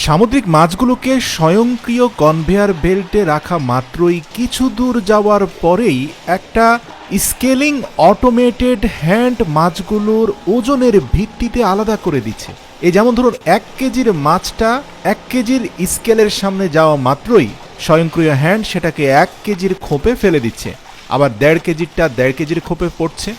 সামুদ্রিক মাছগুলোকে স্বয়ংক্রিয় কনভেয়ার বেল্টে রাখা মাত্রই কিছু দূর যাওয়ার পরেই একটা স্কেলিং অটোমেটেড হ্যান্ড মাছগুলোর ওজনের ভিত্তিতে আলাদা করে দিচ্ছে। এই যেমন ধরুন 1 কেজির মাছটা 1 কেজির স্কেলের সামনে যাওয়া মাত্রই স্বয়ংক্রিয় হ্যান্ড সেটাকে 1 কেজির খোপে ফেলে দিচ্ছে। আবার 1.5 কেজিরটা 1.5 কেজির খোপে পড়ছে,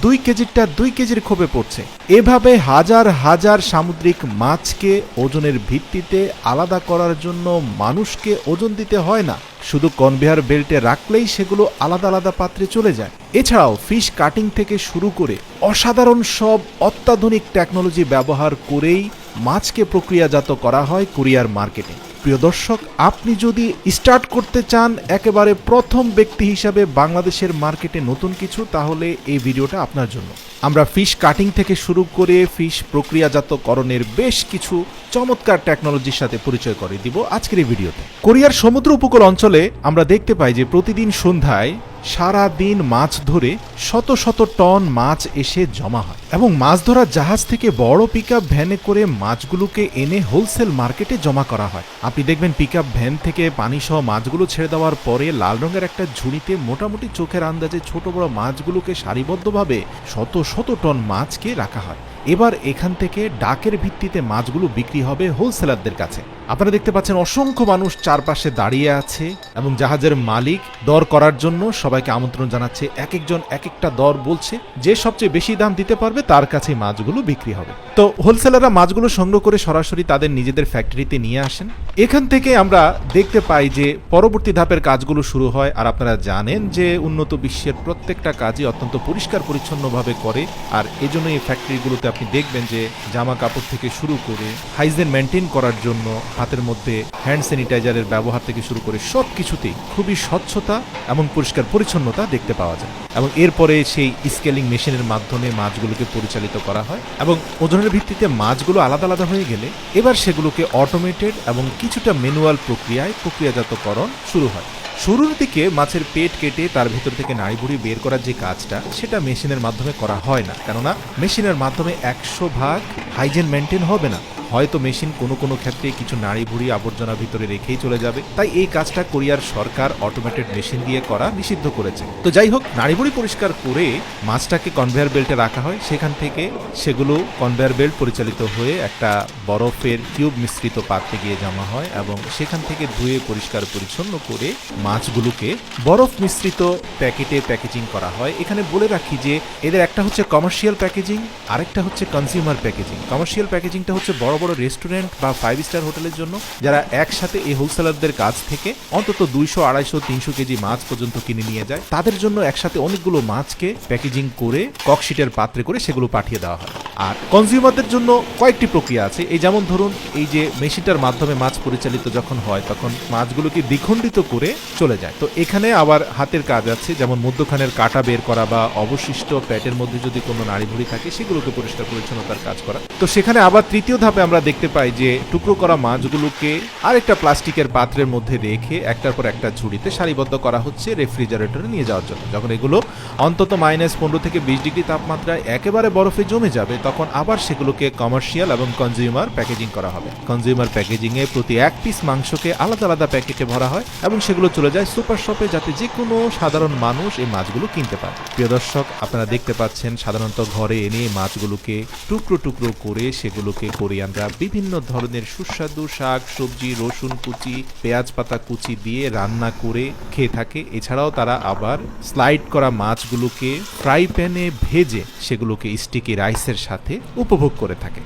2 কেজিরটা 2 কেজির খোপে পড়ছে। এভাবে হাজার হাজার সামুদ্রিক মাছকে ওজনের ভিত্তিতে আলাদা করার জন্য মানুষকে ওজন দিতে হয় না, শুধু কনভেয়ার বেল্টে রাখলেই সেগুলো আলাদা আলাদা পাত্রে চলে যায়। এছাড়াও ফিশ কাটিং থেকে শুরু করে অসাধারণ সব অত্যাধুনিক টেকনোলজি ব্যবহার করেই মাছকে প্রক্রিয়াজাত করা হয় কুরিয়ার মার্কেটে। প্রিয় দর্শক, আপনি যদি স্টার্ট করতে চান একেবারে প্রথম ব্যক্তি হিসাবে বাংলাদেশের মার্কেটে নতুন কিছু, তাহলে এই ভিডিওটা আপনার জন্য। আমরা ফিশ কাটিং থেকে শুরু করে ফিশ প্রক্রিয়াজাতকরণের বেশ কিছু চমৎকার টেকনোলজির সাথে পরিচয় করে দিব আজকের এই ভিডিওতে। কোরিয়ার সমুদ্র উপকূল অঞ্চলে আমরা দেখতে পাই যে প্রতিদিন সন্ধ্যায় সারা দিন মাছ ধরে শত শত টন মাছ এসে জমা হয় এবং মাছ ধরার জাহাজ থেকে বড় পিকআপ ভ্যানে করে মাছগুলোকে এনে হোলসেল মার্কেটে জমা করা হয়। আপনি দেখবেন পিকআপ ভ্যান থেকে পানি সহ মাছগুলো ছেড়ে দেওয়ার পরে লাল রঙের একটা ঝুড়িতে মোটামুটি চোখের আন্দাজে ছোট বড় মাছগুলোকে সারিবদ্ধভাবে শত শত টন মাছকে রাখা হয়। এবার এখান থেকে ডাকের ভিত্তিতে মাছগুলো বিক্রি হবে হোলসেলারদের কাছে। আপনারা দেখতে পাচ্ছেন অসংখ্য মানুষ চারপাশে দাঁড়িয়ে আছে এবং জাহাজের মালিক দর করার জন্য সবাইকে আমন্ত্রণ জানাচ্ছে। এক একজন এক একটা দর বলছে, যে সবচেয়ে বেশি দাম দিতে পারবে তার কাছে মাছগুলো বিক্রি হবে। তো হোলসেলাররা মাছগুলো সংগ্রহ করে সরাসরি তাদের নিজেদের ফ্যাক্টরিতে নিয়ে আসেন। এখান থেকে আমরা দেখতে পাই যে পরবর্তী ধাপের কাজগুলো শুরু হয়। আর আপনারা জানেন যে উন্নত বিশ্বের প্রত্যেকটা কাজই অত্যন্ত পরিষ্কার পরিচ্ছন্নভাবে করে, আর এজন্য এই ফ্যাক্টরিগুলোতে আপনি দেখবেন যে জামা কাপড় থেকে শুরু করে হাইজিন মেনটেন করার জন্য হাতের মধ্যে হ্যান্ড স্যানিটাইজারের ব্যবহার থেকে শুরু করে সব কিছুতেই খুবই স্বচ্ছতা এবং পরিষ্কার পরিচ্ছন্নতা দেখতে পাওয়া যায়। এবং এরপরে সেই স্কেলিং মেশিনের মাধ্যমে মাছগুলোকে পরিচালিত করা হয় এবং ওজনের ভিত্তিতে মাছগুলো আলাদা আলাদা হয়ে গেলে এবার সেগুলোকে অটোমেটেড এবং কিছুটা ম্যানুয়াল প্রক্রিয়ায় প্রক্রিয়াজাতকরণ শুরু হয়। শুরুর দিকে মাছের পেট কেটে তার ভেতর থেকে নাড়িভুড়ি বের করার যে কাজটা, সেটা মেশিনের মাধ্যমে করা হয় না, কেননা মেশিনের মাধ্যমে 100% হাইজিন মেনটেন হবে না। হয়তো মেশিন কোনো ক্ষেত্রে কিছু নাড়িভুড়ি আবর্জনা ভিতরে রেখেই চলে যাবে। তাই এই কাজটা কোরিয়ার সরকার অটোমেটেড মেশিন দিয়ে করা নিষিদ্ধ করেছে। তো যাই হোক, নাড়িভুড়ি পরিষ্কার করে মাছটাকে কনভেয়ার বেল্টে রাখা হয়। সেখান থেকে সেগুলো কনভেয়ার বেল্ট পরিচালিত হয়ে একটা বরফের কিউব মিশ্রিত পাত্রে গিয়ে জমা হয় এবং সেখান থেকে ধুয়ে পরিষ্কার পরিচ্ছন্ন করে মাছগুলোকে বরফ মিশ্রিত প্যাকেটে প্যাকেজিং করা হয়। এখানে বলে রাখি যে এদের একটা হচ্ছে কমার্শিয়াল প্যাকেজিং, আরেকটা হচ্ছে কনজিউমার প্যাকেজিং। কমার্শিয়াল প্যাকেজিংটা হচ্ছে বড় বড় রেস্টুরেন্ট বা 5 স্টার হোটেলের জন্য, যারা একসাথে এই হোলসেলারদের কাছ থেকে অন্তত 200, 250, 300 কেজি মাছ পর্যন্ত কিনে নিয়ে যায়। তাদের জন্য একসাথে অনেকগুলো মাছকে প্যাকেজিং করে ককশিটের পাত্রে করে সেগুলো পাঠিয়ে দেওয়া হয়। আর কনজিউমারদের জন্য কয়েকটি প্রক্রিয়া আছে। এই যেমন ধরুন, এই যে মেশিনটার মাধ্যমে মাছ পরিচালিত যখন হয় তখন মাছগুলোকে দ্বিখণ্ডিত করে চলে যায়। তো এখানে আবার হাতের কাজ আছে, যেমন মধ্যখানের কাটা বের করা বা অবশিষ্ট প্যাটের মধ্যে যদি কোনো নাড়িভুড়ি থাকে সেগুলোকে পরিষ্কার পরিচ্ছন্নতার কাজ করা। তো সেখানে আবার তৃতীয় ধাপে আমরা দেখতে পাই যে টুকরো করা মাছগুলোকে আরেকটা প্লাস্টিকের পাত্রের মধ্যে রেখে একটার পর একটা ঝুড়িতে সারিবদ্ধ করা হচ্ছে রেফ্রিজারেটরে নিয়ে যাওয়ার জন্য। যখন এগুলো অন্তত -15 থেকে 20 ডিগ্রি তাপমাত্রায় একেবারে বরফে জমে যাবে, তখন আবার সেগুলোকে কমার্শিয়াল এবং কনজিউমার প্যাকেজিং করা হবে। কনজিউমার প্যাকেজিং এ প্রতি 1 পিস মাংসকে আলাদা আলাদা প্যাকেটে ভরা হয় এবং সেগুলো চলে যায় সুপার শপে, যাতে যে কোনো সাধারণ মানুষ এই মাছগুলো কিনতে পারে। প্রিয় দর্শক, আপনারা দেখতে পাচ্ছেন সাধারণত ঘরে এনে মাছগুলোকে টুকরো টুকরো করে সেগুলোকে কোরিয়ানরা বিভিন্ন ধরনের সুস্বাদু শাক সবজি, রসুন কুচি, পেঁয়াজ পাতা কুচি দিয়ে রান্না করে খেয়ে থাকে। এছাড়াও তারা আবার স্লাইড করা মাছগুলোকে ফ্রাই প্যানে ভেজে সেগুলোকে স্টিকি রাইসের সাথে উপভোগ করে থাকে।